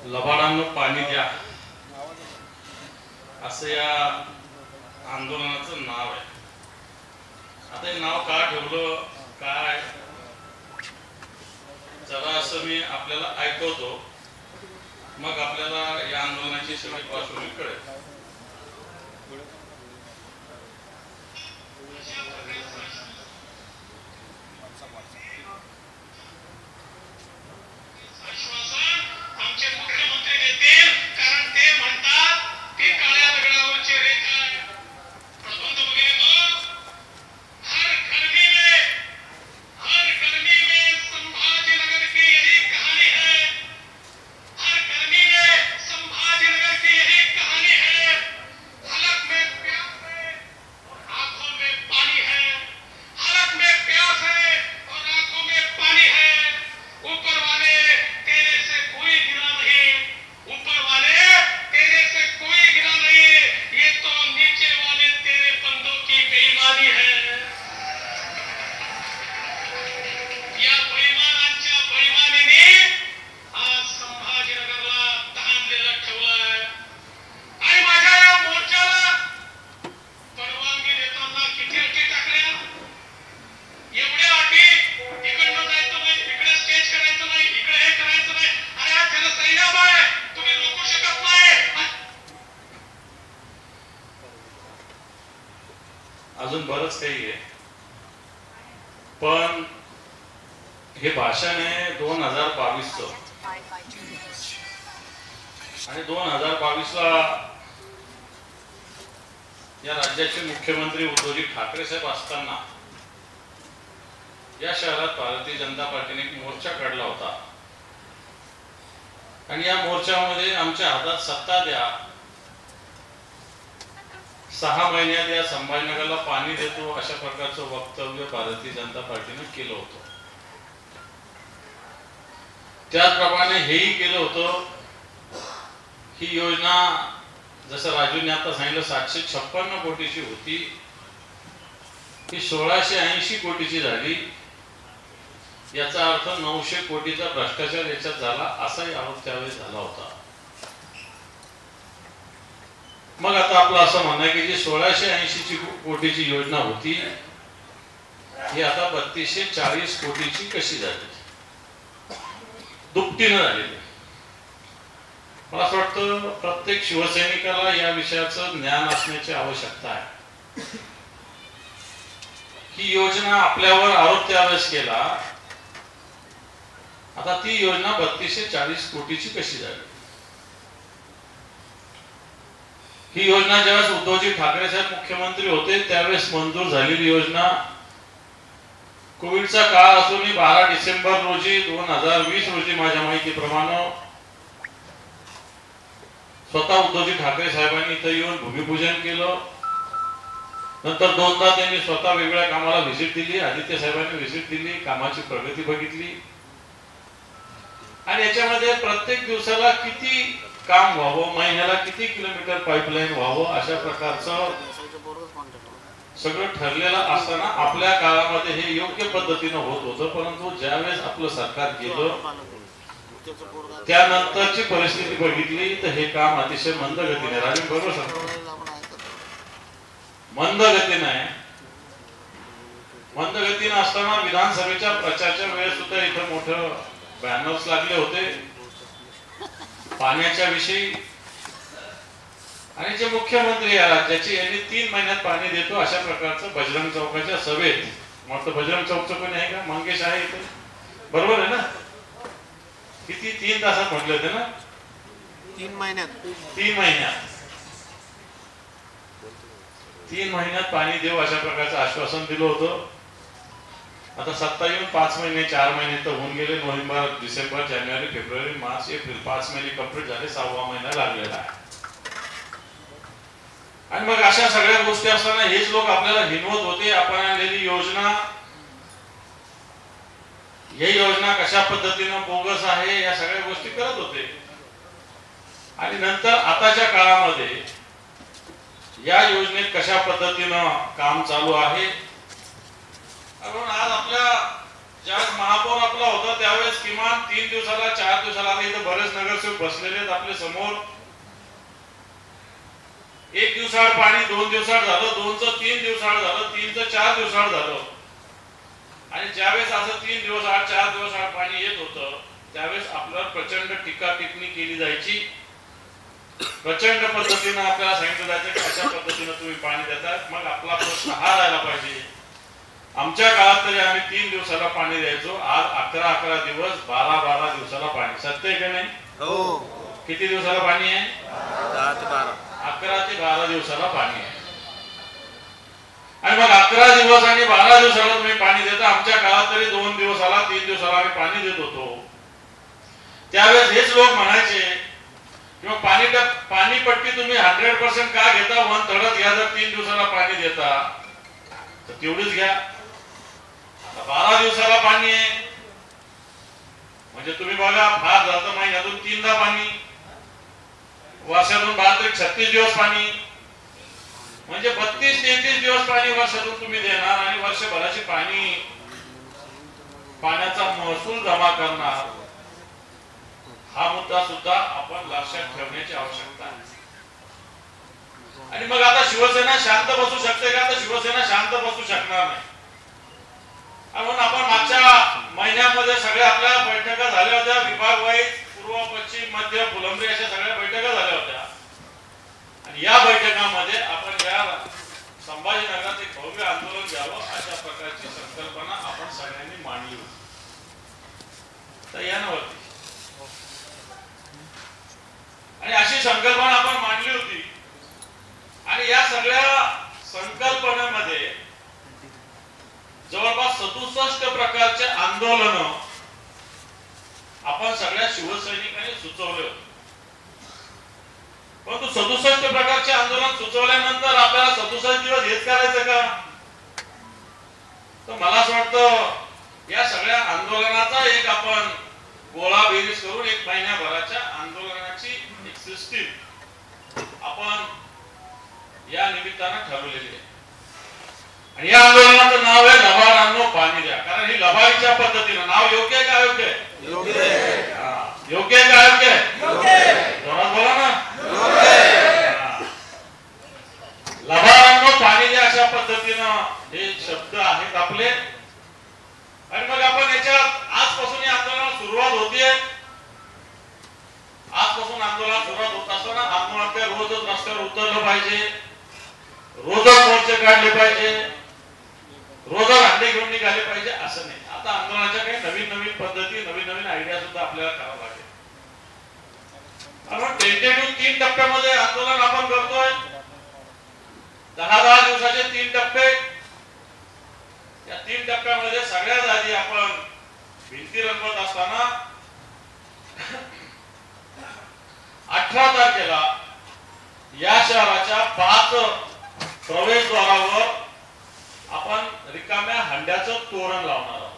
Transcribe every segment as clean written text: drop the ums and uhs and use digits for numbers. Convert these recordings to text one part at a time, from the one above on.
लबाडांनो पाणी द्या असं या आंदोलनाचं नाव आहे. आता हे नाव का ठेवलं काय जरा असं मी आपल्याला ऐकवतो, मग आपल्याला या आंदोलनाची सगळी पार्श्वभूमी कळेल. अजून बरंच काही आहे, पण हे भाषण आहे 2022चं आणि 2022ला या राज्याचे मुख्यमंत्री उद्धवजी ठाकरे साहेब असताना या शहरात भारतीय जनता पार्टीने एक मोर्चा काढला होता आणि या मोर्चामध्ये आमच्या हातात सत्ता द्या, 6 महिन्यात या संभाजीनगरला पाणी देतो अशा प्रकारचं वक्तव्य भारतीय जनता पार्टीने केलं होतं. त्याचप्रमाणे हेही केलं होतं. ही योजना जसं राजूने आता सांगितलं 756 कोटीची होती, ही 1680 कोटीची झाली. याचा अर्थ 900 कोटीचा भ्रष्टाचार याच्यात झाला असाही आरोप त्यावेळेस झाला होता. मग आता आपलं असं म्हणणं आहे की जी 1680 कोटीची योजना होती ही आता 3240 कोटीची कशी झाली, दुपटीनं झालेली. मला असं वाटतं प्रत्येक शिवसैनिकाला या विषयाचं ज्ञान असण्याची आवश्यकता आहे. ही योजना आपल्यावर आरोप त्यावेळेस केला, आता ती योजना 3240 कोटीची कशी झाली. ही योजना ज्यावेळेस उद्धवजी ठाकरे साहेब मुख्यमंत्री होते त्यावेळेस मंजूर झालेली योजना, कोविडचा काळ असूनही 12 डिसेंबर रोजी 2020 रोजी माझ्या माहितीप्रमाणे स्वतः उद्धवजी ठाकरे साहेबांनी इथं येऊन भूमिपूजन केलं. नंतर 2दा त्यांनी स्वतः वेगवेगळ्या कामाला व्हिजिट दिली, आदित्य साहेबांनी व्हिजिट दिली, कामाची प्रगती बघितली आणि याच्यामध्ये प्रत्येक दिवसाला किती काम व्हावं, महिन्याला किती किलोमीटर पाईपलाईन व्हावं अशा प्रकारचं सगळं ठरलेलं असताना आपल्या काळामध्ये हे योग्य पद्धतीनं होत होतं. परंतु ज्यावेळेस आपलं सरकार गेलं त्यानंतरची परिस्थिती बघितली तर हे काम अतिशय मंद गतीने, राजू बरोबर सांगतो, मंद गतीने आहे. मंद गतीने असताना विधानसभेच्या प्रचाराच्या वेळेस सुद्धा इथं मोठं बॅनर्स लागले होते पाण्याच्या विषयी आणि जे मुख्यमंत्री या राज्याचे यांनी 3 महिन्यात पाणी देतो अशा प्रकारचं बजरंग चौकाच्या सभेत, मग बजरंग चौकचं कोणी आहे का, मंगेश आहे इथे, बरोबर आहे ना, किती 3 तासात म्हटले होते ना, 3 महिन्यात 3 महिन्यात पाणी देऊ अशा प्रकारचं आश्वासन दिलं होतं. आता सत्ता येऊन 5 महिने 4 महिने तर होऊन गेले. नोव्हेंबर, डिसेंबर, जानेवारी, फेब्रुवारी, मार्च, एप्रिल 5 महिने कंप्लीट झाले, 6वा महिना लागलेला आहे. आणि मग अशा सगळ्या गोष्टी असताना हेच लोक आपल्याला हिनवत होते. आपण आणलेली योजना, ही योजना कशा पद्धतीनं बोगस आहे या सगळ्या गोष्टी करत होते. आणि नंतर आताच्या काळामध्ये या योजनेत कशा पद्धतीनं काम चालू आहे, कारण आज आपल्या ज्यावेळेस महापौर आपला होता त्यावेळेस किमान 3 दिवसाला 4 दिवसाला, आता इथं बरेच नगरसेवक बसलेले आहेत आपल्या समोर, 1 दिवसाआड पाणी, 2 दिवसाआड झालं, 2चं 3 दिवसाआड झालं, 3चं 4 दिवसाआड झालं. आणि ज्यावेळेस असं 3 दिवस आड 4 दिवस आड पाणी येत होतं त्यावेळेस आपल्याला प्रचंड टीका टिप्पणी केली जायची. प्रचंड पद्धतीनं आपल्याला सांगितलं जायचं की अशा पद्धतीनं तुम्ही पाणी देता. मग आपला प्रश्न हा राहिला पाहिजे, आमच्या काळात तरी आम्ही 3 दिवसाला पाणी द्यायचो, आज 11 दिवस 12 दिवसाला पाणी. सत्य आहे का नाही? हो. किती दिवसाला पाणी आहे? 10 ते 12. 11 ते 12 दिवसाला पाणी आहे. आणि मग 11 दिवस आणि 12 दिवसाला तुम्ही पाणी देता. आमच्या काळात तरी 2 दिवसाला 3 दिवसाला आम्ही पाणी देत होतो. त्यावेळेस हेच लोक म्हणायचे किंवा पाणीपट्टी तुम्ही 100% का घेता, 1/3 घ्या. जर 3 दिवसाला पाणी देता तर तेवढीच घ्या. 12 दिवसाला पाणी आहे म्हणजे तुम्ही बघा, फार जातं महिन्यातून 3दा पाणी, वर्षातून 36 दिवस पाणी, म्हणजे 32-33 दिवस पाणी वर्षातून तुम्ही देणार आणि वर्षभराची पाण्याचा महसूल जमा करणार. हा मुद्दा सुद्धा आपण लक्षात ठेवण्याची आवश्यकता आहे. आणि मग आता शिवसेना शांत बसू शकते का? तर शिवसेना शांत बसू शकणार नाही. म्हणून आपण मागच्या महिन्यामध्ये सगळ्या आपल्या बैठका झाल्या होत्या, विभाग वाईज पूर्व पश्चिम मध्य फुलंब्री अशा सगळ्या बैठका झाल्या होत्या. आणि या बैठकामध्ये आपण या संभाजीनगरात एक भव्य आंदोलन घ्यावं अशा प्रकारची संकल्पना आपण सगळ्यांनी मांडली होती. तर यावरती आणि अशी संकल्पना आपण मांडली होती. आणि या सगळ्या संकल्पनेमध्ये जवळपास 67 प्रकारचे आंदोलन आपण सगळ्या शिवसैनिकांनी सुचवले होते. परंतु 67 प्रकारचे आंदोलन सुचवल्यानंतर आपल्याला 67 दिवस हेच करायचं का? तर मला असं वाटतं या सगळ्या आंदोलनाचा एक आपण गोळा बेरीज करून 1 महिन्याभराच्या आंदोलनाची एक सिस्टीम आपण या निमित्तानं ठरवलेली आहे. आणि या आंदोलनाचं नाव आहे लबाडांनो पाणी द्या. कारण ही लबाडीच्या पद्धतीनं, नाव योग्य आहे का अयोग्य आहे? योग्य आहे. योग्य आहे का अयोग्य आहे? योग्य आहे. जोरात बोला ना. योग्य आहे. लबाडांनो पाणी द्या अशा पद्धतीनं हे शब्द आहेत आपले. आणि मग आपण याच्यात आजपासून या आंदोलनाला सुरुवात होतीये. आजपासून आंदोलनाला सुरुवात होत असताना आंदोलनात रोजच रस्त्यावर उतरलं पाहिजे, रोजच मोर्चे काढले पाहिजे, रोजच अंडे घेऊन निघाले पाहिजे असं नाही. आता आंदोलनाच्या काही नवीन पद्धती, नवीन आयडिया सुद्धा आपल्याला करावं लागेल. आपण टेंटेटिव्ह 3 टप्प्यामध्ये आंदोलन आपण करतोय. 10 दिवसाचे 3 टप्पे. या 3 टप्प्यामध्ये सगळ्यात आधी आपण भिंती रंगवत असताना 18 तारखेला या शहराच्या 5 प्रवेशद्वारावर आपण रिकाम्या हंड्याचं तोरण लावणार आहोत.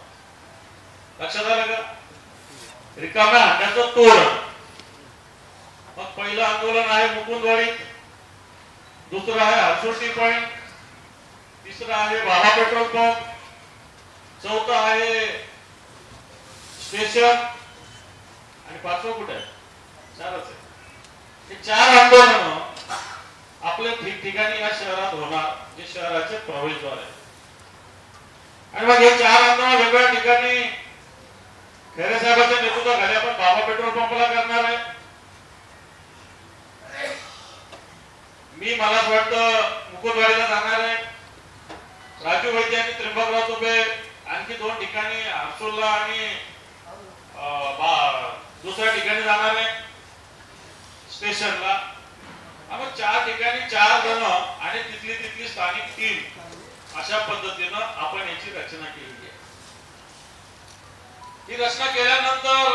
लक्षात आलं का? रिकाम्या हंड्याचं तोरण. मग पहिलं आंदोलन आहे मुकुंदवाडीत, दुसरं आहे हरसोटी पॉइंट, तिसरं आहे बाबा पेट्रोल पंप, चौथं आहे स्टेशन आणि 5वं कुठे आहे? 4च आहे. हे 4 आंदोलन आपल्या ठिकठिकाणी या शहरात होणार, जे शहराचे प्रवेशद्वार आहे. आणि मग हे 4 आंदोलन वेगवेगळ्या ठिकाणी खैरे साहेबांच्या नेतृत्वाखाली आपण बाबा पेट्रोल पंपला करणार आहे. मला वाटतं मुकुंदवाडीला जाणार आहे. राजू वैद्य आणि त्र्यंबकराव तुबे आणखी 2 ठिकाणी हर्सुलला आणि दुसऱ्या ठिकाणी जाणार आहे स्टेशनला. आपण 4 ठिकाणी 4 जण आणि तिथली स्थानिक टीम अशा पद्धतीनं आपण याची रचना केली आहे. ही रचना केल्यानंतर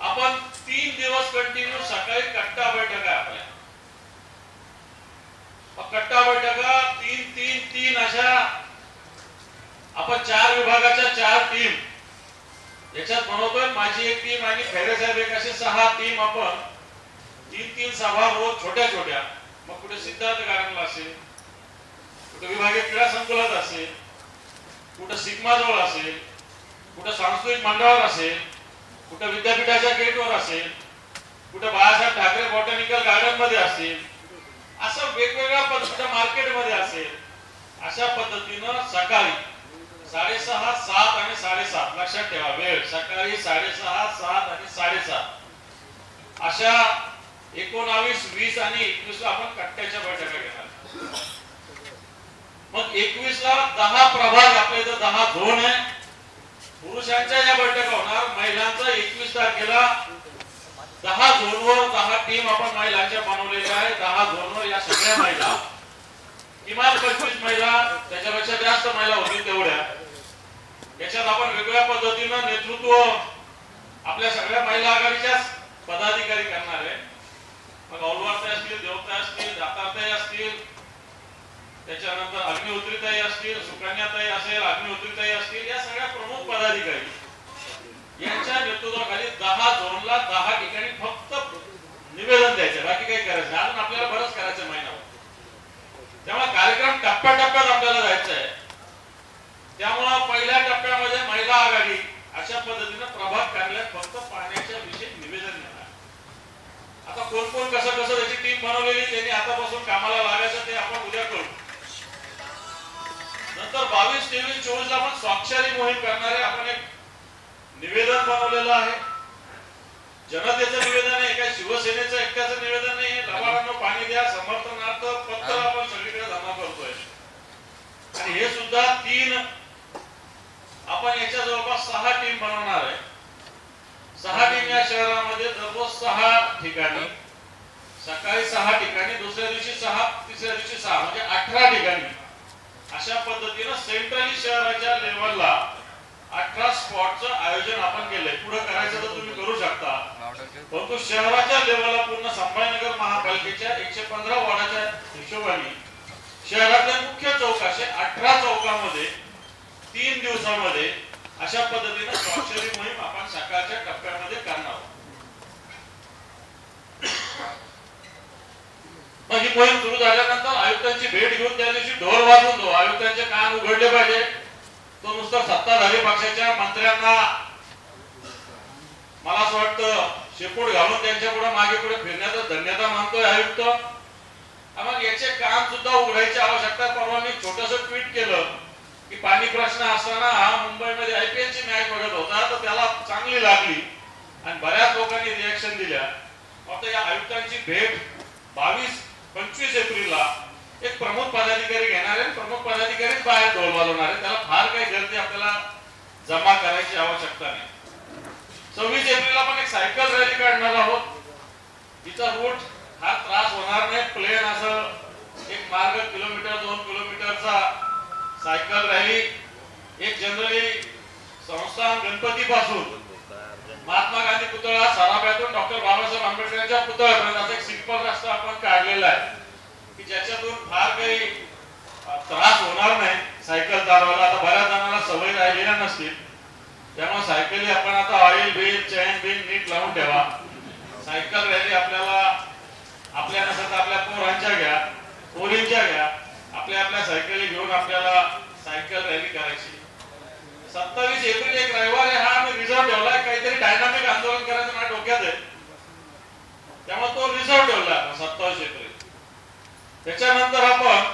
आपण 3 दिवस कंटिन्यू सकाळी कट्टा बैठक आहे आपल्या. कट्टा बैठका 3 अशा आपण 4 विभागाच्या 4 टीम याच्यात बनवतोय. माझी एक टीम आणि खैरे साहेब एक असे 6 टीम आपण 3 सभा रोज छोट्या मग कुठे सिद्धार्थ गार्डनला असेल, कुठे विभागीय क्रीडा संकुलात असेल, कुठं सिग्माजवळ असेल, कुठं सांस्कृतिक मंडळावर असेल, कुठं विद्यापीठाच्या गेटवर असेल, कुठं बाळासाहेब ठाकरे बॉटॅनिकल गार्डन मध्ये असेल, असं वेगवेगळ्या पद्धतीच्या मार्केटमध्ये असेल, अशा पद्धतीनं सकाळी 6:30, 7 आणि 7:30 लक्षात ठेवा वेळ, सकाळी 6:30, 7 आणि 7:30 अशा 19, 20 आणि 21 ला आपण कट्ट्याच्या बैठका घेणार. मग 21 ला 10 प्रभाग, आपल्या इथं 10 झोन आहे. पुरुषांच्या या बैठका होणार. महिलांचा 21 तारखेला 10 झोनवर 10 टीम आपण महिलांच्या बनवलेल्या आहे. 10 झोनवर या सगळ्या महिला, किमान 25 महिला, त्याच्यापेक्षा जास्त महिला होतील तेवढ्या, याच्यात आपण वेगवेगळ्या पद्धतीनं नेतृत्व आपल्या सगळ्या महिला आघाडीच्या पदाधिकारी करणार आहे. मग औलवारताई असतील, देवताई असतील, दातारताई असतील, त्याच्यानंतर अग्निहोत्रीताई असतील, सुकन्याताई असेल, अग्निहोत्रीताई असतील, या सगळ्या प्रमुख पदाधिकारी यांच्या नेतृत्वाखाली 10 झोनला 10 ठिकाणी फक्त निवेदन द्यायचं, बाकी काही करायचं नाही. अजून आपल्याला बरंच करायचं महिना. त्यामुळे कार्यक्रम टप्प्याटप्प्यात आपल्याला जायचं आहे. त्यामुळे पहिल्या टप्प्यामध्ये महिला आघाडी अशा पद्धतीनं प्रभाग कार्यालयात फक्त पाण्याच्या विषयी निवेदन देणार. आता कोण कोण कसं कसं त्याची टीम बनवलेली, त्यांनी आतापासून कामाला लागायचं ते आपण उद्या करू. नंतर 22, 23, 24 ला आपण स्वाक्षरी मोहीम करणार आहे. आपण एक निवेदन बनवलेलं आहे. जनतेचं निवेदन आहे, काय शिवसेनेचं एकट्याचं निवेदन नाही. लबाडांना पाणी द्या समर्थनार्थ पत्र आपण सगळीकडे जमा करतोय. आणि हे सुद्धा 3 आपण याच्या जवळपास 6 टीम बनवणार आहे. 6 टीम या शहरामध्ये दररोज 6 ठिकाणी, सकाळी 6 ठिकाणी, दुसऱ्या दिवशी 6, तिसऱ्या दिवशी 6, म्हणजे 18 ठिकाणी अशा पद्धतीनं सेंट्रली शहराच्या लेवलला 18 स्पॉटचं आयोजन आपण केलंय. पुढे करायचं तर तुम्ही करू शकता, परंतु शहराच्या लेवलला पूर्ण संभाजीनगर महापालिकेच्या 115 वॉर्डाच्या हिशोबाने शहरातल्या मुख्य चौक असे 18 चौकामध्ये 3 दिवसामध्ये अशा पद्धतीने स्वाक्षरी मोहीम आपण सकाळच्या टप्प्यामध्ये करणार आहोत. मग ही मोहीम सुरू झाल्यानंतर आयुक्तांची भेट घेऊन त्या दिवशी ढोल वाजवून दो. आयुक्तांचे कान उघडले पाहिजे. तो नुसतं सत्ताधारी पक्षाच्या मंत्र्यांना मला असं वाटतं शेपूट घालून त्यांच्या पुढे मागे पुढे फिरण्याचा धन्यता मानतोय आयुक्त. मग याचे काम सुद्धा उघडायची आवश्यकता. परवा मी छोटंसं ट्विट केलं की पाणी प्रश्न असताना हा मुंबईमध्ये IPL ची मॅच बघत होता, तर त्याला चांगली लागली आणि बऱ्याच लोकांनी रिएक्शन दिल्या. आता या आयुक्तांची भेट 22-25 एप्रिलला एक प्रमुख पदाधिकारी घेणार आहे. प्रमुख पदाधिकारीच बाहेर ढोल वाजवणार आहे. त्याला फार काही गर्दी आपल्याला जमा करायची आवश्यकता नाही. 26 एप्रिलला आपण एक सायकल रॅली काढणार आहोत. तिचा रूट हा त्रास होणार नाही. प्लेन असं एक मार्ग किलोमीटर 2 किलोमीटरचा सायकल रॅली, एक जनरली संस्थान गणपती पासून महात्मा गांधी पुतळा, सराफ्यातून डॉक्टर बाबासाहेब आंबेडकरांच्या पुतळ्यापर्यंत असा एक सिंपल रस्ता आपण काढलेला आहे की ज्याच्यातून फार काही त्रास होणार नाही सायकल चालवायला. आता बऱ्याच जणांना सवय राहिलेल्या नसतील, त्यामुळे सायकली आपण आता ऑइल बिल, चेन बिल नीट लावून ठेवा. सायकल रॅली आपल्याला आपल्या नसत आपल्या पोरांच्या घ्या, पोरींच्या घ्या, आपल्या सायकली घेऊन आपल्याला सायकल रॅली करायची. 27 एप्रिल एक रविवार आहे, हा आम्ही रिझर्व ठेवलाय. काहीतरी डायनामिक आंदोलन करायचं माझ्या डोक्यात आहे, त्यामुळे तो रिझर्व ठेवला 27 एप्रिल. त्याच्यानंतर आपण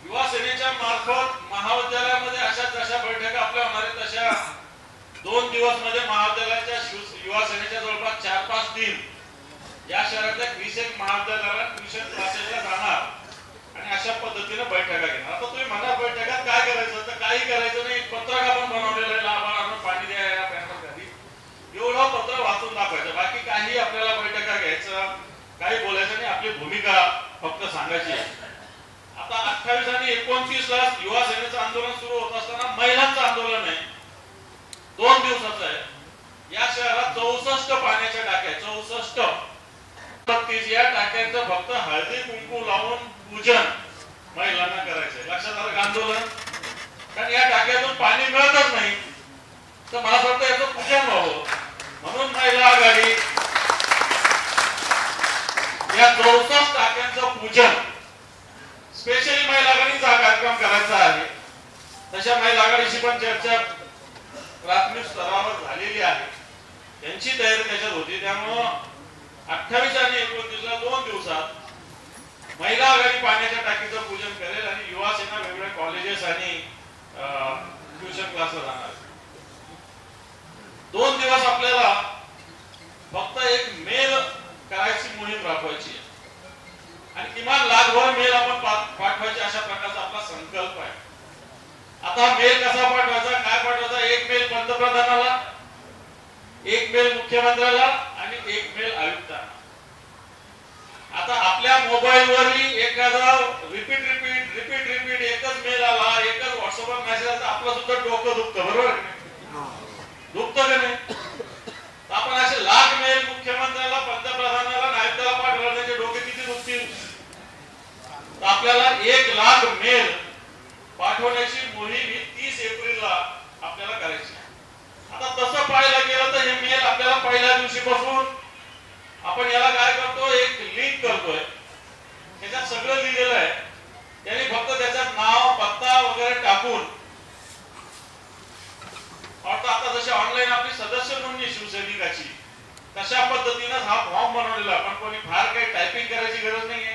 युवा सेनेच्या मार्फत महाविद्यालयामध्ये अशा जशा बैठका आपल्या होणार आहेत तशा 2 दिवस मध्ये महाविद्यालयाच्या युवा सेनेच्या जवळपास 4-5 दिन या शहरातल्या 20 महाविद्यालयाला ट्युशन क्लासेसला जाणार आणि अशा पद्धतीने बैठका घेणार. आता तुम्ही म्हणा बैठकात काय करायचं, तर काही करायचं नाही. पत्रक आपण बनवलेलं आहे, लाभार्थ्यांना पाणी द्या या बॅनर खाली, एवढं पत्र वाचून दाखवायचं. बाकी काही आपल्याला बैठका घ्यायचं, काही बोलायचं नाही. आपली भूमिका फक्त सांगायची आहे. आता 28 आणि 29 ला युवा सेनेचं आंदोलन सुरू होत असताना महिलांचं आंदोलन आहे, 2 दिवसाचं आहे. या शहरात 64 पाण्याच्या टाक्या, 64 32 या टाक्यांचं फक्त हळदी कुंकू लावून पूजन महिलांना करायचंय. लक्षात आलं आंदोलन, कारण या टाक्यातून पाणी मिळतच नाही, तर मला असं वाटतं याचं पूजन व्हावं म्हणून महिला आघाडी या 64 टाक्यांचं पूजन स्पेशली महिला आघाडीचा कार्यक्रम करायचा आहे. होती, त्यामुळं 28 आणि 29ला 2 दिवसात महिला आघाडी पाण्याच्या टाकीचं पूजन करेल आणि युवा सेना वेगवेगळ्या कॉलेजेस आणि ट्युशन क्लासला जाणार. 2 दिवस आपल्याला फक्त एक मेल करायची मोहीम राबवायची आहे आणि किमान लाखभर मेल आपण पाठवायचे अशा प्रकारचा आपला संकल्प आहे. आता मेल कसा पाठवायचा, काय पाठवायचा? एक मेल पंतप्रधानाला, एक मेल मुख्यमंत्र्याला आणि एक मेल आयुक्तांना. आता आपल्या मोबाईलवरही एखादा रिपीट एकच मेल आला, एकच व्हॉट्सअपवर मेसेज आला, आपलं सुद्धा डोकं दुखतं, बरोबर? दुखतं का नाही? आपण असे लाख मेल मुख्यमंत्र्याला, पंतप्रधानाला, आयुक्ताला पाठवला, त्याचे डोके किती दुखतील? तर आपल्याला 1 लाख मेल पाठवण्याची मोहीम ही 30 एप्रिलला आपल्याला करायची. आता तसं पाहायला गेलं तर हे मेल आपल्याला पहिल्या दिवशीपासून आपण याला काय करतो, एक लिंक करतोय, त्याच्यात सगळं लिहिलेलं आहे. त्यांनी फक्त त्याच्यात नाव, पत्ता वगैरे टाकून, आता जशी ऑनलाईन आपली सदस्य नोंदणी शिवसैनिकाची, तशा पद्धतीनं हा फॉर्म बनवलेला. पण कोणी फार काही टायपिंग करायची गरज नाहीये,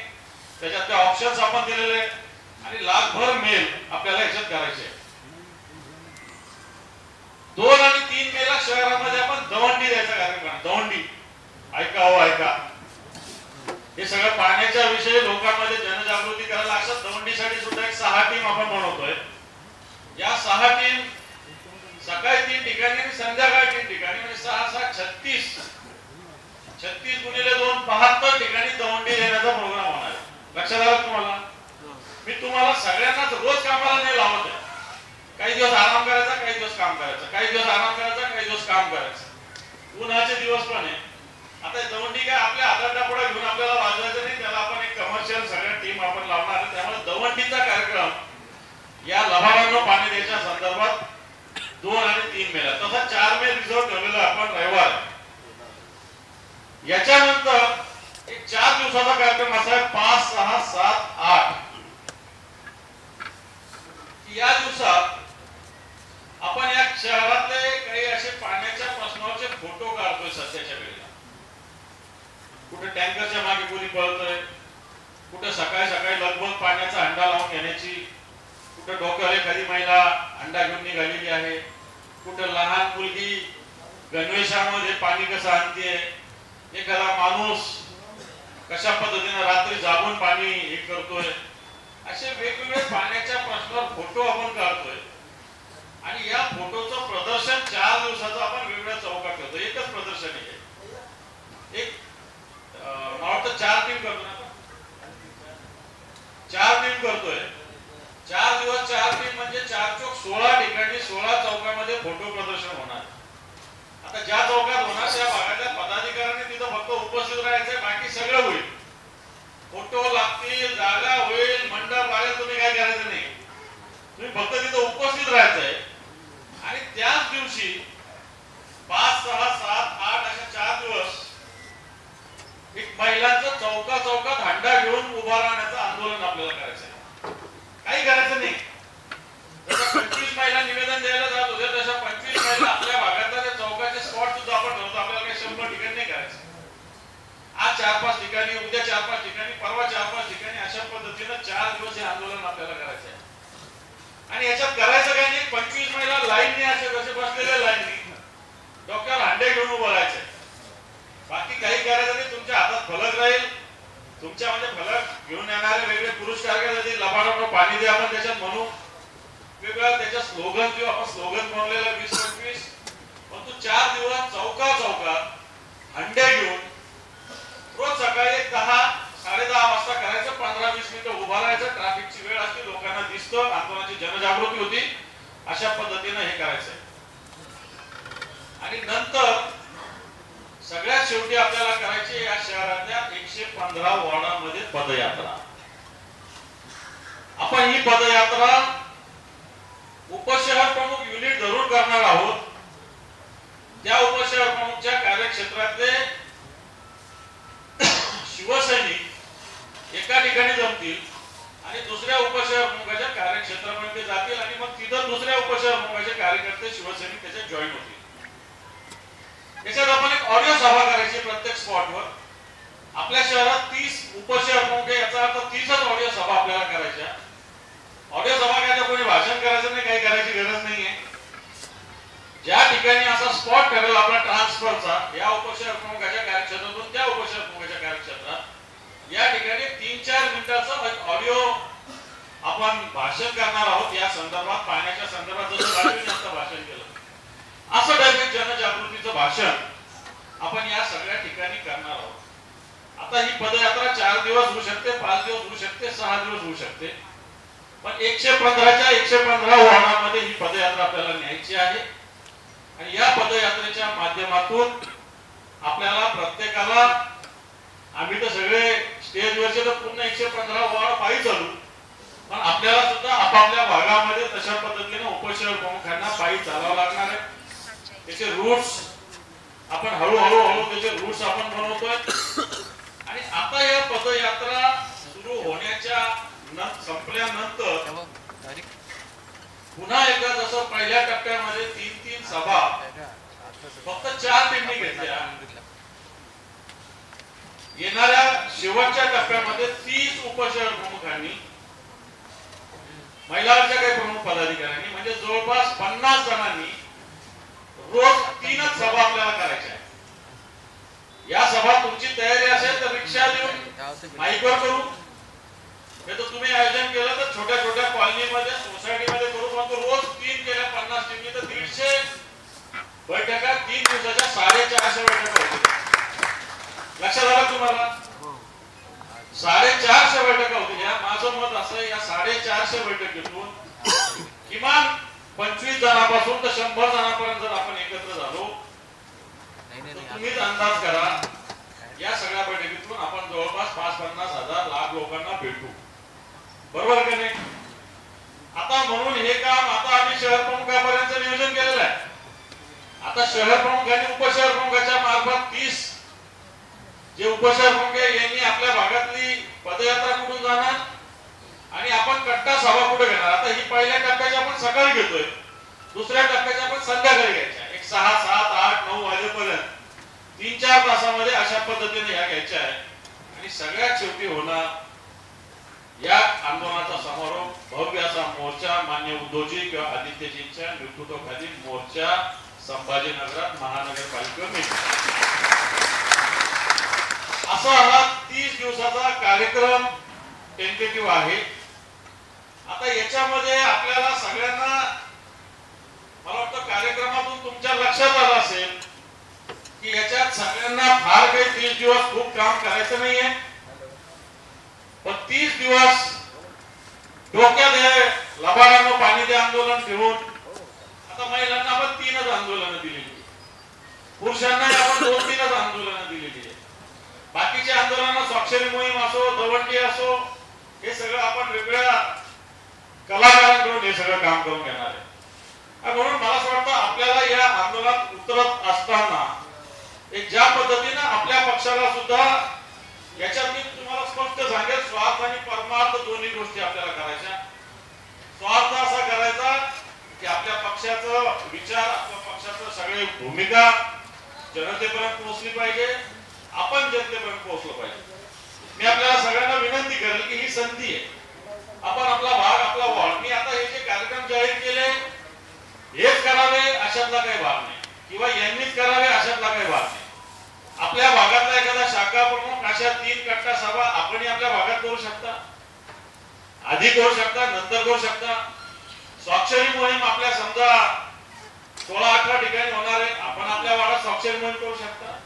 त्याच्यात ते ऑप्शन्स आपण दिलेले आणि लाखभर मेल आपल्याला याच्यात करायचे. 2 आणि 3 मेला शहरामध्ये आपण दवंडी द्यायचा कार्यक्रम. दवंडी ऐका, हो ऐका, हे सगळं पाण्याच्या विषयी लोकांमध्ये जनजागृती करायला असं दवंडीसाठी सुद्धा एक 6 टीम आपण बनवतोय. या 6 टीम सकाळी 3 ठिकाणी आणि संध्याकाळी 3 ठिकाणी, म्हणजे 6 36 गुणिले 2 72 ठिकाणी दवंडी देण्याचा प्रोग्राम होणार आहे. लक्षात आलं तुम्हाला? मी तुम्हाला सगळ्यांनाच रोज कामाला नाही लावत आहे. काही दिवस आराम करायचा, काही दिवस काम करायचं, काही दिवस आराम करायचा, काही दिवस काम करायचं. उन्हाचे दिवस पण आहे. आता दवंडी काय आपल्या हातात पुढे घेऊन आपल्याला वाजवायचं नाही, त्याला आपण एक कमर्शियल सगळ्या टीम आपण लावणार आहे. त्यामुळे दवंडीचा कार्यक्रम या लभारांना पाणी द्यायच्या संदर्भात 2 आणि 3 मेला, तसा 4 मे रिझर्व ठेवलेला आपण रविवार. याच्यानंतर एक 4 दिवसाचा कार्यक्रम असा आहे, 5, 6, 7, 8. या दिवसात आपण या शहरातले काही असे पाण्याच्या प्रश्नावरचे फोटो काढतोय. सध्याच्या वेळेला कुठे टँकरच्या मागे कोणी पळतोय, कुठे सकाळी सकाळी लगबग पाण्याचा हंडा लावून घेण्याची, कुठे डोक्यावर एखादी महिला अंडा घेऊन निघालेली आहे, कुठे लहान मुलगी गणवेशामध्ये पाणी कसं आणते, एखादा माणूस कशा पद्धतीने रात्री जागून पाणी हे करतोय. असे वेगवेगळे पाण्याच्या प्रश्नावर फोटो आपण काढतोय आणि या फोटोचं प्रदर्शन 4 दिवसाचं आपण वेगवेगळ्या चौकात ठेवतो. एकच प्रदर्शन आहे. एक मला वाटतं 4 टीम करतो ना, 4 टीम करतोय. 4 दिवस 4 टीम म्हणजे 4 चौक 16 ठिकाणी 16 चौकामध्ये फोटो प्रदर्शन होणार. आता ज्या चौकात होणार त्या भागातल्या पदाधिकाऱ्यांनी तिथं फक्त उपस्थित राहायचंय, बाकी सगळं होईल. फोटो लागतील, जागा होईल, मंडप लागेल, तुम्ही काय करायचं नाही. तुम्ही फक्त तिथं उपस्थित राहायचंय. आणि त्याच दिवशी 5, 6, 7, 8 अशा 4 दिवस एक महिलांचं चौकात हंडा घेऊन उभा राहण्याचं आंदोलन आपल्याला करायचंय. काही करायचं नाही. जसं 25 महिला निवेदन द्यायला जात होते, तशा 25 महिला आपल्या भागातल्या त्या चौकाचे स्पॉट सुद्धा आपण ठरवतो. आपल्याला काही 100 ठिकाणी नाही करायचं. आज 4-5 ठिकाणी, उद्या 4-5 ठिकाणी, परवा 4-5 ठिकाणी, अशा पद्धतीनं 4 दिवस हे आंदोलन आपल्याला करायचं आहे. आणि याच्यात करायचं काही नाही. 25 महिला लाईनने असे जसे बसलेल्या लाईननी डोक्यावर हांडे घेऊन उभं राहायचे. बाकी काही करायचं नाही. तुमच्या हातात फलक राहील. तुमच्या म्हणजे फलक घेऊन येणारे वेगळे पुरुष कार्यकर्ते लबाडाला पाणी द्या आपण त्याच्यात म्हणू, वेगळं त्याच्या स्लोगन किंवा आपण स्लोगन बनवलेला 20-25. परंतु 4 दिवस चौकात हंडे घेऊन रोज सकाळी 10-10:30 वाजता करायचं. 15-20 मिनिटं उभा राहायचं. ट्रॅफिकची वेळ असते, लोकांना दिसतं, आंदोलनाची जनजागृती होती. अशा पद्धतीनं हे करायचंय. आणि नंतर सगळ्यात शेवटी आपल्याला करायची या शहरातल्या 115 वॉर्डांमध्ये पदयात्रा. आपण ही पदयात्रा उपशहर प्रमुख युनिट धरून करणार आहोत. त्या उपशहर प्रमुखच्या कार्यक्षेत्रातले शिवसैनिक एका ठिकाणी जमतील आणि दुसऱ्या उपशहर प्रमुखाच्या कार्यक्षेत्रामध्ये जातील आणि मग तिथं दुसऱ्या उपशहर प्रमुखाचे कार्यकर्ते शिवसैनिक त्याच्यात जॉईन होतील. याच्यात आपण एक ऑडिओ सभा स्पॉटवर आपल्या शहरात 30 उपशहर प्रमुख, याचा अर्थ 30च ऑडिओ सभा आपल्याला करायच्या. ऑडिओ सभा काय, कोणी भाषण करायचं नाही, काही करायची गरज नाहीये. ज्या ठिकाणी असा स्पॉट ठरेल आपला ट्रान्सफरचा, या उपशहर प्रमुखाच्या कार्यक्षेत्रातून त्या उपशहर प्रमुखाच्या कार्यक्षेत्रात, या ठिकाणी 3-4 मिनिटाचं ऑडिओ आपण भाषण करणार आहोत. या संदर्भात, पाण्याच्या संदर्भात जसं राजूने आता भाषण केलं, असं डायरेक्ट जनजागृतीचं भाषण आपण या सगळ्या ठिकाणी करणार आहोत. आता ही पदयात्रा 4 दिवस होऊ शकते, 5 दिवस होऊ शकते, 6 दिवस होऊ शकते, पण 115च्या 115 वॉर्डामध्ये ही पदयात्रा आपल्याला न्यायची आहे. आणि या पदयात्रेच्या माध्यमातून आपल्याला प्रत्येकाला, आम्ही तर सगळे स्टेजवरचे तर पूर्ण 115 वॉर्ड पायी चालू, पण आपल्याला सुद्धा आपापल्या भागामध्ये तशा पद्धतीने उपशहर प्रमुखांना पायी चालावं लागणार आहे. त्याचे रूट्स आपण हळूहळू त्याचे रूट्स आपण बनवतोय. आणि आता या पदयात्रा सुरू होण्याच्या संपल्यानंतर पुन्हा एकदा जसं पहिल्या टप्प्यामध्ये 3-3 सभा फक्त 4 टीमनी घेतल्या, येणाऱ्या शेवटच्या टप्प्यामध्ये 30 उपशहर प्रमुखांनी, महिलांच्या काही प्रमुख पदाधिकाऱ्यांनी, म्हणजे जवळपास 50 जणांनी रोज 3च सभा आपल्याला करायच्या. या सभा तुमची तयारी असेल तर रिक्षा देऊन माईकवर करू, हे तर तुम्ही आयोजन केलं तर छोट्या छोट्या कॉलनीमध्ये, सोसायटीमध्ये करू, पण रोज 3 केल्या 50 टीमनी तर 150 बैठका 3 दिवसाच्या 450 बैठका होत्या. लक्षात आलं तुम्हाला? 450 बैठका होत्या. माझं मत असं, या 450 बैठकीतून किमान 25 जणांपासून तर 100 जणांपर्यंत जर आपण एकत्र झालो, तुम्हीच अंदाज करा, या सगळ्या बैठकीतून आपण जवळपास 5-50 हजार लाख लोकांना भेटू. बरोबर का नाही? आता म्हणून हे काम आता आम्ही शहर प्रमुखापर्यंत नियोजन केलेलं आहे. आता शहर प्रमुख आणि उपशहर प्रमुखाच्या मार्फत 30 जे उपशहर प्रमुख यांनी आपल्या भागातली पदयात्रा कुठून जाणार आणि आपण कट्टा सभा कुठे घेणार. आता ही पहिल्या टप्प्याच्या आपण सकाळी घेतोय, दुसऱ्या टप्प्याच्या आपण संध्याकाळी घ्यायच्या. 6, 7, 8, 9 वाजेपर्यंत 3-4 तासामध्ये अशा पद्धतीने ह्या घ्यायच्या आहे. आणि सगळ्यात शेवटी होणार या आंदोलनाचा समारोप भव्य असा मोर्चा, मान्य उद्धवजी किंवा आदित्यजींच्या नेतृत्वाखाली मोर्चा संभाजीनगरात महानगरपालिकेवर मिळतो. असा हा 30 दिवसाचा कार्यक्रम टेंटेटिव्ह आहे. आता याच्यामध्ये आपल्याला सगळ्यांना, मला वाटतं कार्यक्रमातून तुमच्या लक्षात आलं असेल की याच्यात सगळ्यांना फार काही 30 दिवस खूप काम करायचं नाहीये, पण 30 दिवस डोक्यात हे लबाडांना पाणी दे आंदोलन ठेवून, आता महिलांना आपण 3च आंदोलनं दिलेली, पुरुषांना आपण 2-3च आंदोलनं दिलेली आहे. बाकीचे आंदोलन स्वाक्षरी मोहीम असो, दवंडी असो, हे सगळं आपण वेगळ्या कलाकारांकडून हे सगळं काम करून घेणार आहे. म्हणून मला असं वाटतं आपल्याला या आंदोलनात उतरत असताना एक ज्या पद्धतीने आपल्या पक्षाला सुद्धा, याच्यात मी तुम्हाला स्पष्ट सांगेल, स्वार्थ आणि परमार्थ दोन्ही गोष्टी आपल्याला करायच्या. स्वार्थ असा करायचा की आपल्या पक्षाचं विचार, आपल्या पक्षाचं सगळे भूमिका जनतेपर्यंत पोहोचली पाहिजे, आपण जनतेपर्यंत पोहोचलो पाहिजे. मी आपल्याला सगळ्यांना विनंती करेल की ही संधी आहे, आपण आपला भाग, आपला वॉर्ड, मी आता हे जे कार्यक्रम जाहीर केले हेच करावे अशातला काही भाग नाही, किंवा यांनीच करावे अशातला काही भाग नाही. आपल्या भागातला एखादा शाखा प्रमुख अशा 3 कट्टा सभा आपण आपल्या भागात करू शकता, आधी करू शकता, नंतर करू शकता. स्वाक्षरी मोहीम आपल्या समजा 16-18 ठिकाणी होणार आहे, आपण आपल्या भागात स्वाक्षरी मोहीम करू शकता.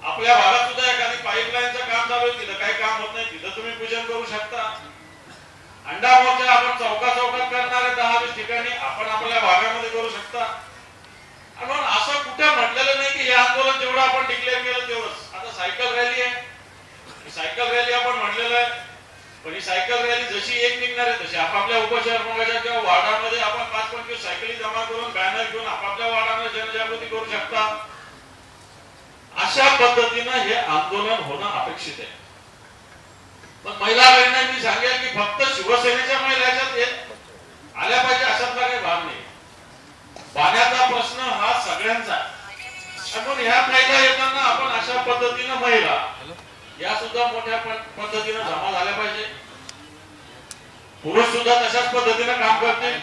आपल्या भागात सुद्धा एखादी पाईपलाईनचं काम चालू आहे, तिथं काही काम होत नाही, तिथं तुम्ही पूजन करू शकता. अंडा मोर्चा आपण चौकात करणार आहे 10-20 ठिकाणी, आपण आपल्या भागामध्ये करू शकता. म्हणून असं कुठे म्हटलेलं नाही की हे आंदोलन जेवढं आपण डिक्लेअर केलं तेवढंच. आता सायकल रॅली आहे, सायकल रॅली आपण म्हटलेलं आहे, पण ही सायकल रॅली जशी एक निघणार आहे तशी आपापल्या उपशहर प्रमुखाच्या किंवा वार्डामध्ये आपण 5-25 सायकली जमा करून बॅनर घेऊन आपापल्या वार्डामध्ये जनजागृती करू शकता. अशा पद्धतीनं हे आंदोलन होणं अपेक्षित आहे. पण महिला आघाडीने मी सांगेल की फक्त शिवसेनेच्या महिला याच्यात आल्या पाहिजे अशातला काही भाग नाही. पाण्याचा प्रश्न हा सगळ्यांचा, म्हणून ह्या महिला येताना आपण अशा पद्धतीनं महिला या सुद्धा मोठ्या पद्धतीनं जमा झाल्या पाहिजे. पुरुष सुद्धा तशाच पद्धतीनं काम करतील.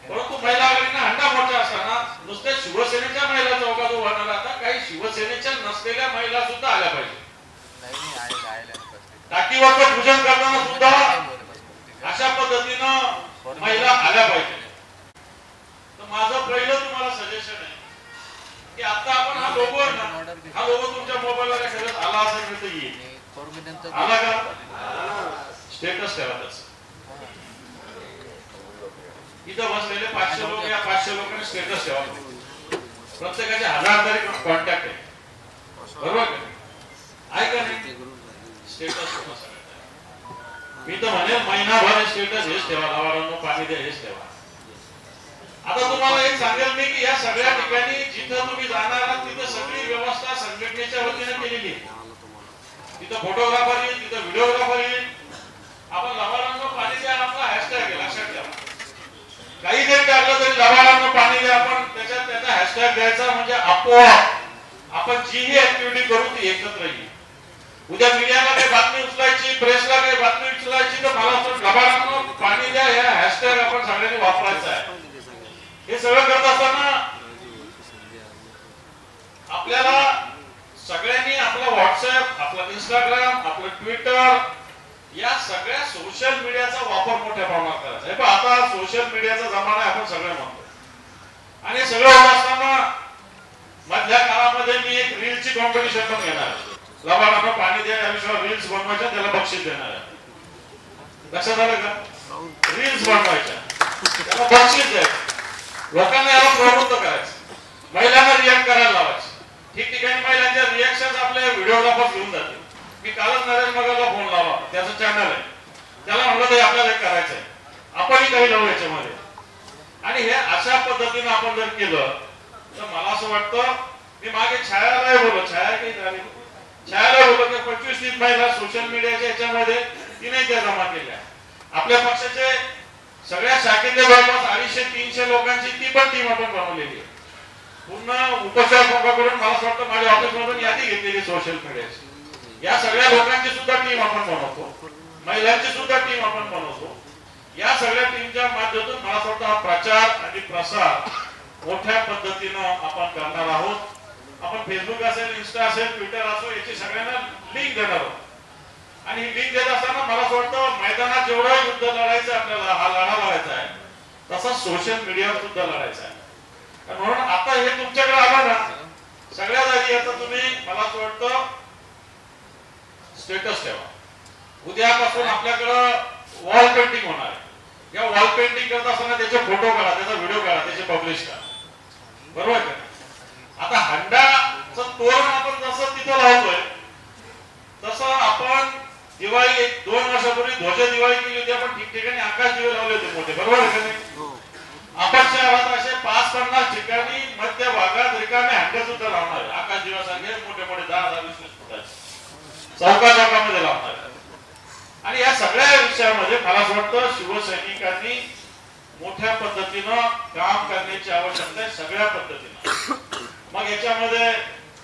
परंतु महिला आघाडीनं हंडा मोठा असताना नुसत्या शिवसेनेच्या महिला चौकात उभा न राहता काही शिवसेनेच्या नसलेल्या महिला सुद्धा आल्या पाहिजे. टाकीवरचं पूजन करताना सुद्धा अशा पद्धतीनं महिला आल्या पाहिजे. तर माझं पहिलं तुम्हाला सजेशन आहे की आता आपण हा लोगो आहे ना, हा लोगो तुमच्या मोबाईलला खरंच आला असेल तर येईल. आला का? स्टेटस ठेवा त्याचं. इथं बसलेले 500 लोक, या 500 लोकांनी स्टेटस ठेवा. प्रत्येकाचे 1000 तरी कॉन्टॅक्ट आहे. बरोबर का? आहे का नाही? स्टेटस मी तर म्हणेल महिनाभर स्टेटस हेच ठेवा. गावाला पाणी द्या हेच ठेवा. आता तुम्हाला एक सांगेल मी की या सगळ्या ठिकाणी जिथं तुम्ही जाणार आहात तिथं सगळी व्यवस्था संघटनेच्या वतीने केलेली आहे. तिथं फोटोग्राफर येईल, तिथं व्हिडिओग्राफर येईल. आपण लबाडांना पाणी द्या आपला हॅशटॅग आहे, लक्षात ठेवा. काही जरी टाकलं तरी लबाडांना पाणी द्या आपण त्याचा हॅशटॅग द्यायचा. म्हणजे आपोआप आपण जीही ऍक्टिव्हिटी करू ती एकत्र येईल. उद्या मीडियाला काही बातमी उचलायची, प्रेसला काही बातमी उचलायची तर मला लबाडांना पाणी द्या या हॅशटॅग आपण सगळ्यांनी वापरायचा आहे. हे सगळं करत असताना आपल्याला सगळ्यांनी आपला व्हॉट्सअप, आपला इंस्टाग्राम, आपलं ट्विटर या सगळ्या सोशल मीडियाचा वापर मोठ्या प्रमाणात करायचा आहे. पण आता सोशल मीडियाचा जमाना आहे आपण सगळे म्हणतो. आणि सगळं होत असताना मधल्या काळामध्ये मी एक रीलची कॉम्पिटिशन पण घेणार आहे. लबाडांना पाणी द्या या विषयावर रील्स बनवायच्या, त्याला बक्षीस देणार आहे. लक्षात आलं का? रील्स बनवायच्या, त्याला बक्षीस द्यायचं. लोकांना याला प्रवृत्त करायचं, महिलांना रिॲक्ट करायला लावायचं. ठिकठिकाणी महिलांच्या रिॲक्शन आपले व्हिडिओग्राफर घेऊन जाते. मी कालच नरेश मगरला फोन लावला, त्याचं चॅनल आहे. त्याला म्हणलं ते आपल्याला हे करायचं आहे, आपणही काही लावू याच्यामध्ये. आणि हे अशा पद्धतीने आपण जर केलं तर मला असं वाटतं, मी मागे छायाला बोललो, छायाला बोललो की 25-30 महिला सोशल मीडियाच्या याच्यामध्ये तिने त्या जमा केल्या. आपल्या पक्षाचे सगळ्या शाखेतल्या जवळपास 250-300 लोकांची ती पण टीम आपण बनवलेली आहे. पूर्ण उपचारकाकडून मला असं वाटतं माझ्या ऑफिसमधून यादी घेतलेली सोशल मीडियाची. या सगळ्या लोकांची सुद्धा टीम आपण बनवतो, महिलांची सुद्धा टीम आपण बनवतो. या सगळ्या टीमच्या माध्यमातून मला असं वाटतं हा प्रचार आणि प्रसार मोठ्या पद्धतीनं आपण करणार आहोत. आपण फेसबुक असेल, इन्स्टा असेल, ट्विटर असो याची सगळ्यांना लिंक देणार आहोत. आणि ही लिंक देत असताना मला असं वाटतं मैदानात जेवढं युद्ध लढायचं आपल्याला, हा लढा लढायचा आहे, तसा सोशल मीडियावर सुद्धा लढायचा आहे. म्हणून आता हे तुमच्याकडे आलं ना, सगळ्यात आधी आता तुम्ही मला असं वाटतं स्टेटस ठेवा. उद्यापासून आपल्याकडं वॉल पेंटिंग होणार आहे. या वॉल पेंटिंग करत असताना त्याचे फोटो काढा, त्याचा व्हिडिओ काढा, त्याचे पब्लिश करा. बरोबर का? आता हंडाचं तोरण आपण जसं तिथं लावतोय तसं आपण दिवाळी 1-2 वर्षापूर्वी ध्वज दिवाळी केली होती. आपण ठिकठिकाणी आकाश दिवे लावले होते मोठे. बरोबर आहे का नाही? आपण शहरात असे 5-50 ठिकाणी मध्य भागात रिकामे हंडे सुद्धा लावणार आहे. आकाश दिव्यासारखे मोठे मोठे 10-20 फुटाचे चौकामध्ये लावणार आहे. आणि या सगळ्या विषयामध्ये मला असं वाटतं शिवसैनिकांनी मोठ्या पद्धतीनं काम करण्याची आवश्यकता आहे, सगळ्या पद्धतीनं. मग याच्यामध्ये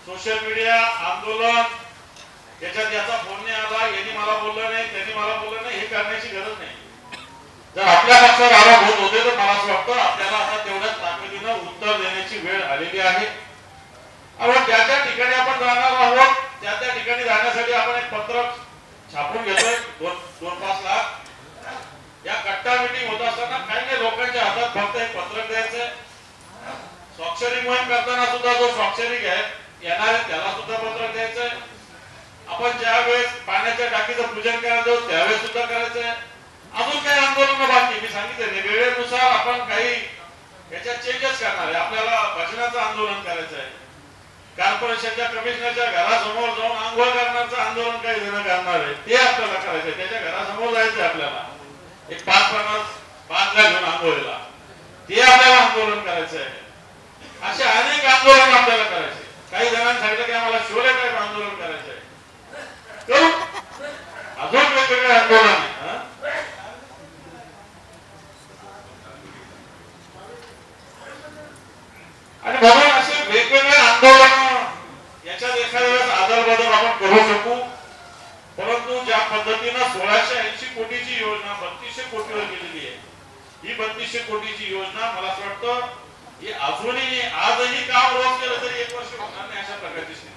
सोशल मीडिया आंदोलन, त्याच्यात याचा फोन नाही आला, यांनी मला बोललं नाही, त्यांनी मला बोललं नाही, हे करण्याची गरज नाही. जर आपल्या पक्षावर आरोप होत होते तर मला असं वाटतं आपल्याला आता तेवढ्याच ताकदीनं उत्तर देण्याची वेळ आलेली आहे. आपण ज्या ज्या ठिकाणी आपण जाणार आहोत त्या त्या ठिकाणी जाण्यासाठी आपण एक पत्रक छापून घेतोय 2-5 लाख. या कट्टा मीटिंग होत असताना काही नाही, लोकांच्या हातात फक्त एक पत्रक द्यायचंय. स्वाक्षरी मोहीम करताना सुद्धा जो स्वाक्षरी येणार आहे त्याला सुद्धा पत्रक द्यायचंय. आपण ज्या वेळेस पाण्याच्या टाकीचं पूजन करायला जाऊ त्यावेळेस सुद्धा करायचंय. अजून काही आंदोलन बाकी मी सांगितलं वेळेनुसार आपण काही याच्यात चेंजेस करणार आहे. आपल्याला भजनाचं आंदोलन करायचं आहे. कॉर्पोरेशनच्या कमिशनरच्या घरासमोर जाऊन आंघोळ करण्याचं आंदोलन काही जण करणार आहे, ते आपल्याला करायचंय. त्याच्या घरासमोर जायचंय आपल्याला, एक 5 ला घेऊन आंघोळीला, ते आपल्याला आंदोलन करायचं आहे. असे अनेक आंदोलन आपल्याला करायचे. काही जणांनी सांगितलं की आम्हाला शोले टाईप आंदोलन करायचंय, करू. अजून वेगवेगळे आंदोलन आणि म्हणून असे वेगवेगळे आंदोलन ही 3200 कोटीची योजना मला असं वाटतं ही अजूनही आजही काम रोज केलं तरी 1 वर्ष होणार नाही अशा प्रकारची स्थिती.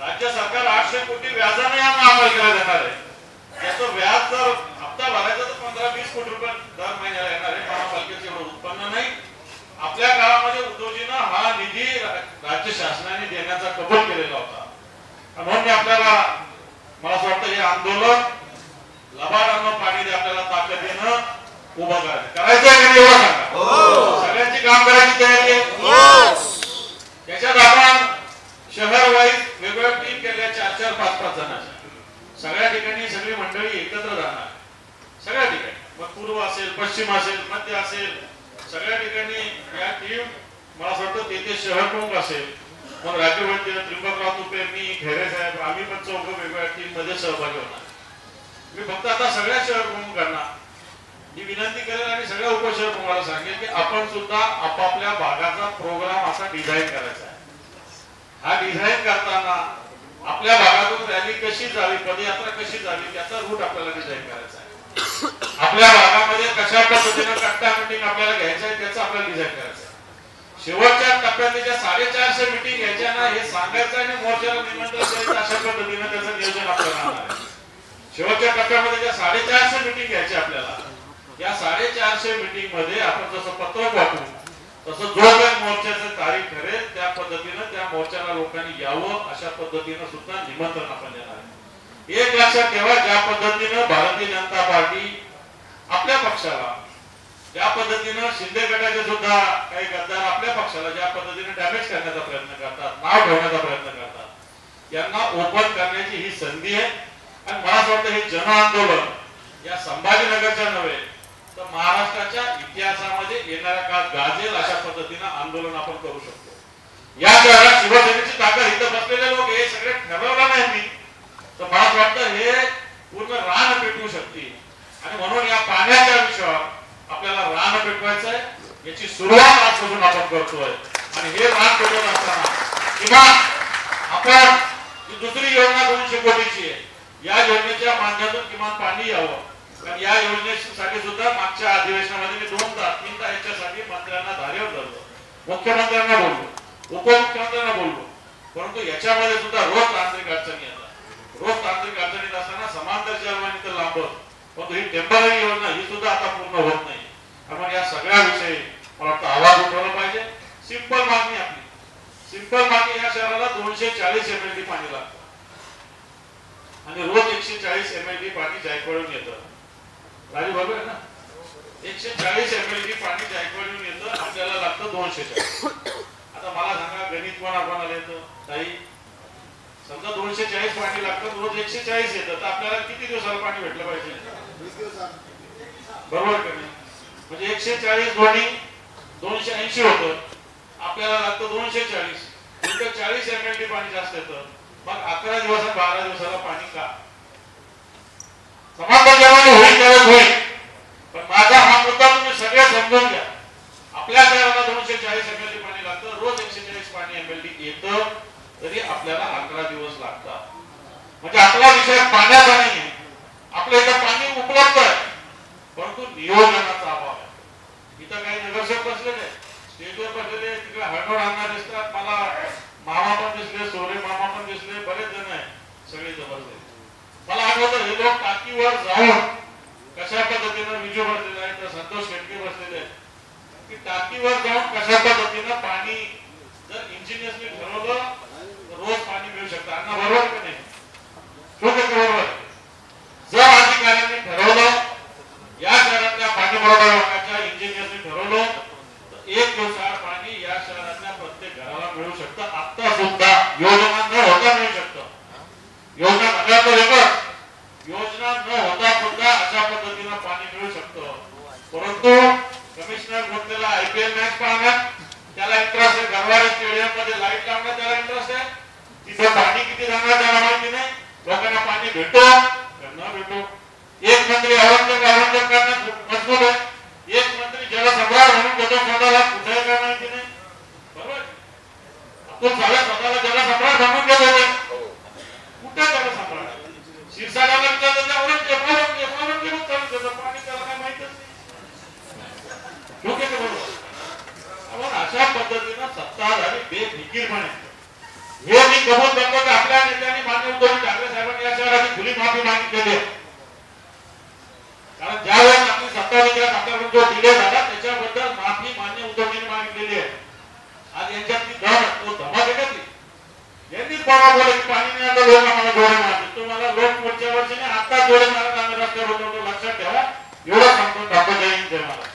राज्य सरकार 800 कोटी व्याजाने अंमल केला जाणार आहे. त्याचं व्याज जर हप्ता भरायचा तर 15-20 कोटी रुपये दर महिन्याला येणार आहे. महापालिकेचं एवढं उत्पन्न नाही. आपल्या काळामध्ये उद्योजीनं हा निधी राज्य शासनाने देण्याचा कबूल केलेला होता. म्हणून आपल्याला मला असं वाटतं हे आंदोलन लबाडांना पाणी दे आपल्याला ताकदीनं उभं करायचं आहे का एवढं सांगा. सगळ्यांची काम करायची तयारी आहे. त्याच्यात आपण शहर वाईज वेगवेगळ्या टीम केल्या 4-4, 5-5 जणांच्या. सगळ्या ठिकाणी सगळी मंडळी एकत्र जाणार. सगळ्या ठिकाणी मग पूर्व असेल, पश्चिम असेल, मध्य असेल, सगळ्या ठिकाणी या टीम मला असं वाटतं तेथे शहर प्रमुख असेल, मग राज्यमंत्री त्रिंबकराव तुपे, मी, खेरे साहेब, आम्ही पण 4 वेगवेगळ्या टीम मध्ये सहभागी होणार. मी फक्त आता सगळ्या शहर प्रमुखांना ही विनंती करेल आणि सगळ्या उपशहर प्रमुखाला सांगेल की आपण सुद्धा आपापल्या भागाचा प्रोग्राम असा डिझाईन करायचा आहे. हा डिझाईन करताना आपल्या भागातून रॅली कशी जावी, पदयात्रा कशी जावी त्याचा रूट आपल्याला डिझाईन करायचा आहे. आपल्या भागामध्ये कशा पद्धतीने कट्टा मीटिंग आपल्याला घ्यायचं आहे त्याचं आपल्याला डिझाईन करायचं आहे. शेवटच्या टप्प्यात ज्या 450 मीटिंग घ्यायच्या ना हे सांगायचं आणि मोर्चाला निमंत्रण द्यायचं अशा पद्धतीने त्याचं नियोजन आपल्याला राहणार आहे. शेवटच्या टप्प्यामध्ये ज्या 450 मीटिंग घ्यायच्या आपल्याला, या 450 मीटिंग मध्ये आपण जसं पत्रक वाटू तसं जो काही मोर्चाची तारीख ठरेल त्या पद्धतीने त्या मोर्चाला लोकांनी यावं अशा पद्धतीने सुद्धा निमंत्रण आपण देणार आहे. एक लक्षात ठेवा, ज्या पद्धतीने भारतीय जनता पार्टी आपल्या पक्षाला, ज्या पद्धतीने शिंदे गटाचे सुद्धा काही गद्दार आपल्या पक्षाला ज्या पद्धतीने डॅमेज करण्याचा प्रयत्न करतात, नाव ठेवण्याचा प्रयत्न करतात, यांना ओपन करण्याची ही संधी आहे. आणि मला असं वाटतं हे जन आंदोलन या संभाजीनगरच्या नव्हे तर महाराष्ट्राच्या इतिहासामध्ये येणाऱ्या काळात गाजेल अशा पद्धतीने आंदोलन आपण करू शकतो. या शहरात शिवसेनेची ताकद इथं बसलेले लोक हे सगळे ठरवलं नाही मी तर मला असं वाटतं हे पूर्ण रान पेटवू शकतील. आणि म्हणून या पाण्याच्या विषयावर आपल्याला रान पेटवायचं आहे. याची सुरुवात आजपासून आपण करतोय. आणि हे रान पेटवत असताना किमान आपण दुसरी योजना 200 कोटीची आहे, या योजनेच्या माध्यमातून किमान पाणी यावं. कारण या योजनेसाठी सुद्धा मागच्या अधिवेशनामध्ये मी 2 तास 3 तास याच्यासाठी मंत्र्यांना धारेवर धरलो, मुख्यमंत्र्यांना बोललो, उपमुख्यमंत्र्यांना बोललो. परंतु याच्यामध्ये सुद्धा रोज तांत्रिक अडचणी येतात. रोज तांत्रिक अडचणीत असताना समांतर जलवाहिनी तर लांबच, परंतु ही टेम्पररी योजना ही सुद्धा आता पूर्ण होत नाही. आपण या सगळ्याविषयी मला वाटतं आवाज उठवला पाहिजे. सिंपल मागणी आपली, सिंपल मागणी या शहराला 240 MLD पाणी लागतं आणि रोज 140 MLD पाणी जायकवाडून येतं. राजू बाबू आहे ना, 140 MLD पाणी जायकवाडून येतं, आपल्याला लागतं 240. आता मला सांगा गणित कोणाला येतं ताई? समजा 240 पाणी लागतं, रोज 140 येतं तर आपल्याला किती दिवसाला पाणी भेटलं पाहिजे? बरोबर का नाही? म्हणजे 140 दोन्ही 280 होतं, आपल्याला लागतं 240. 40 MLD पाणी जास्त येतं. मग 11 दिवस 12 दिवसाला पाणी का? समांतर जलवाहिनी होईल त्यावेळेस होईल, पण माझा हा मुद्दा तुम्ही सगळे समजून घ्या. आपल्या शहराला 240 MLD पाणी लागतं, रोज 140 पाणी MLD येतं, तरी आपल्याला 11 दिवस लागतात. म्हणजे आपला विषय पाण्याचा नाही, आपल्या इथं पाणी उपलब्ध आहे परंतु नियोजनाचा अभाव आहे. इथं काही नगरसेवक बसलेले, स्टेजवर बसलेले, तिकडे हळहळ आणणार दिसतात, मला मामा पण दिसले, सोरे मामा पण दिसले, बरेच जण आहे सगळे बसले. मला आठवतं हे लोक टाकीवर जाऊन कशा पद्धतीनं विजू बसलेले आहे, तर संतोष शेट्टी बसलेले आहे की टाकीवर जाऊन कशा पद्धतीनं पाणी जर इंजिनियर्सनी ठरवलं तर रोज पाणी मिळू शकतं. अण्णा बरोबर का नाही? बरोबर. जर अधिकाऱ्यांनी ठरवलं, या शहरातल्या पाणी पुरवठा विभागाच्या इंजिनियर्सनी ठरवलं तर 1 दिवसाआड पाणी या शहरातल्या प्रत्येक घराला मिळू शकतं. आता सुद्धा योजना न होता मिळू शकतं. योजना झाल्यावर एकच, योजना न होता सुद्धा अशा पद्धतीनं पाणी मिळू शकतं. परंतु कमिशनर म्हटलेला IPL मॅच पाहण्यात त्याला इंटरेस्ट आहे, गरवारे स्टेडियम मध्ये लाईट लावण्यात त्याला इंटरेस्ट आहे, तिथं पाणी किती जाणार त्याला माहिती नाही. लोकांना पाणी भेटो न भेटो, एक मंत्री औरंगजेब करण्यात मजबूर आहे, एक मंत्री जलसम्राट म्हणून देतो स्वतःला, कुठे काय माहिती नाही. बरोबर, आपण स्वतःला जलसम्राट म्हणून घेत होते, कुठे जलसम्राट? क्षीरसागरला विचारलं औरंगजेब चालू देतो पाणी, त्याला काय माहितच नाही. अशा पद्धतीनं सत्ताधारी बेफिकीरपणे हे मी कबूल करतो की आपल्या नेत्यांनी मान्य उद्धव ठाकरे साहेबांनी या शहराची खुली माफी मागितलेली आहे. कारण ज्या वेळेस आपली सत्ता विचारात आपल्याकडून जो डिले झाला त्याच्याबद्दल माफी मान्य उद्धवजींनी मागितलेली आहे. आज यांच्यातली तो धमाके का ती यांनीच बोला की पाणी नाही आता लोक आम्हाला जोडे मारतील. तुम्हाला लोक पुढच्या वर्षी आता जोडे मारत आम्ही रस्त्यावर होतो लक्षात ठेवा. एवढं सांगतो. डॉक्टर जय हिंद जय महाराज.